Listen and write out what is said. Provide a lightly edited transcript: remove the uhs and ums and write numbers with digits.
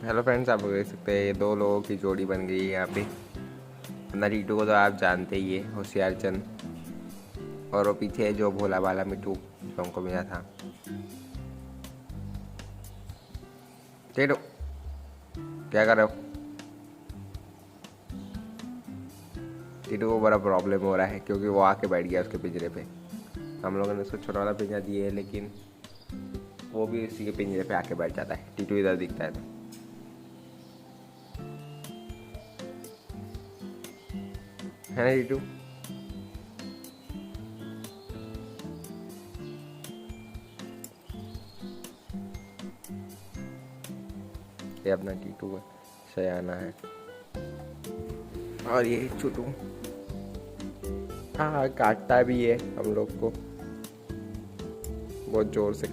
Hello friends, आप देख सकते हैं ये दो लोगों की जोड़ी बन गई है यहाँ पे। अपना रीटू को तो आप जानते ही है, होशियार चंद, और वो पीछे जो भोला भाला मिट्टू जो हमको मिला था। टीटू क्या कर रहे हो? टीटू को बड़ा प्रॉब्लम हो रहा है क्योंकि वो आके बैठ गया उसके पिंजरे पे। हम लोगों ने उसको छोटा वाला पिंजरा दिए है, लेकिन वो भी उसी के पिंजरे पे आके बैठ जाता है। टीटू इधर दिखता है तो है ना टीटू? ये अपना टीटू है, सयाना है। और ये छोटू, हाँ काटता भी है हम लोग को, बहुत जोर से